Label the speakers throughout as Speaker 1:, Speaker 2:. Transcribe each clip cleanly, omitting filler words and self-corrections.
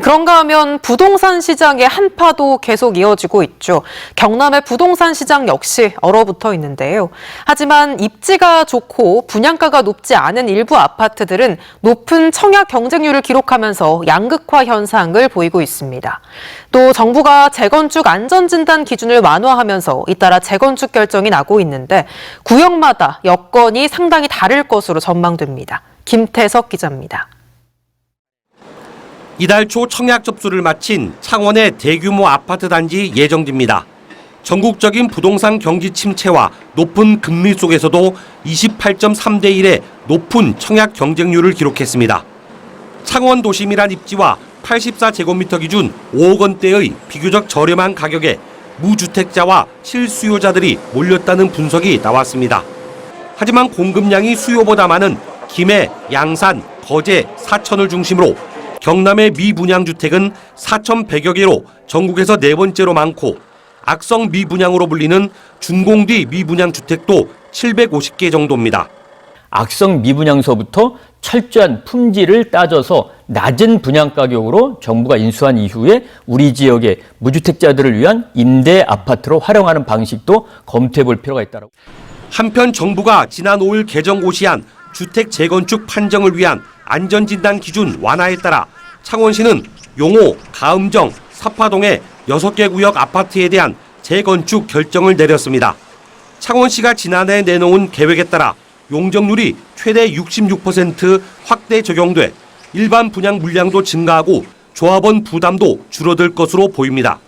Speaker 1: 그런가 하면 부동산 시장의 한파도 계속 이어지고 있죠. 경남의 부동산 시장 역시 얼어붙어 있는데요. 하지만 입지가 좋고 분양가가 높지 않은 일부 아파트들은 높은 청약 경쟁률을 기록하면서 양극화 현상을 보이고 있습니다. 또 정부가 재건축 안전진단 기준을 완화하면서 잇따라 재건축 결정이 나고 있는데 구역마다 여건이 상당히 다를 것으로 전망됩니다. 김태석 기자입니다.
Speaker 2: 이달 초 청약 접수를 마친 창원의 대규모 아파트 단지 예정지입니다. 전국적인 부동산 경기 침체와 높은 금리 속에서도 28.3대 1의 높은 청약 경쟁률을 기록했습니다. 창원 도심이란 입지와 84제곱미터 기준 5억 원대의 비교적 저렴한 가격에 무주택자와 실수요자들이 몰렸다는 분석이 나왔습니다. 하지만 공급량이 수요보다 많은 김해, 양산, 거제, 사천을 중심으로 경남의 미분양 주택은 4,100여 개로 전국에서 네 번째로 많고 악성 미분양으로 불리는 준공뒤 미분양 주택도 750개 정도입니다.
Speaker 3: 악성 미분양서부터 철저한 품질을 따져서 낮은 분양 가격으로 정부가 인수한 이후에 우리 지역의 무주택자들을 위한 임대 아파트로 활용하는 방식도 검토해 볼 필요가 있다고.
Speaker 2: 한편 정부가 지난 5일 개정 고시한 주택 재건축 판정을 위한 안전진단 기준 완화에 따라 창원시는 용호, 가음정, 사파동의 6개 구역 아파트에 대한 재건축 결정을 내렸습니다. 창원시가 지난해 내놓은 계획에 따라 용적률이 최대 66% 확대 적용돼 일반 분양 물량도 증가하고 조합원 부담도 줄어들 것으로 보입니다.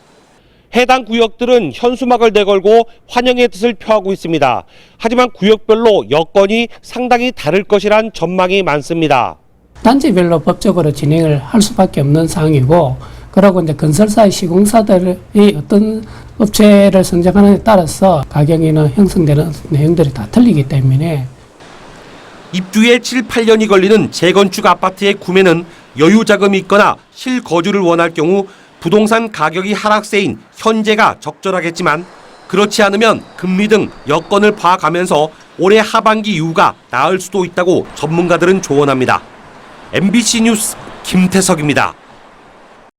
Speaker 2: 해당 구역들은 현수막을 내걸고 환영의 뜻을 표하고 있습니다. 하지만 구역별로 여건이 상당히 다를 것이란 전망이 많습니다.
Speaker 4: 단지별로 법적으로 진행을 할 수밖에 없는 상황이고, 그러고 이제 건설사의 시공사들이 어떤 업체를 선정하느냐에 따라서 가격이나 형성되는 내용들이 다 틀리기 때문에
Speaker 2: 입주에 7, 8년이 걸리는 재건축 아파트의 구매는 여유 자금이 있거나 실거주를 원할 경우 부동산 가격이 하락세인 현재가 적절하겠지만 그렇지 않으면 금리 등 여건을 봐가면서 올해 하반기 이후가 나을 수도 있다고 전문가들은 조언합니다. MBC 뉴스 김태석입니다.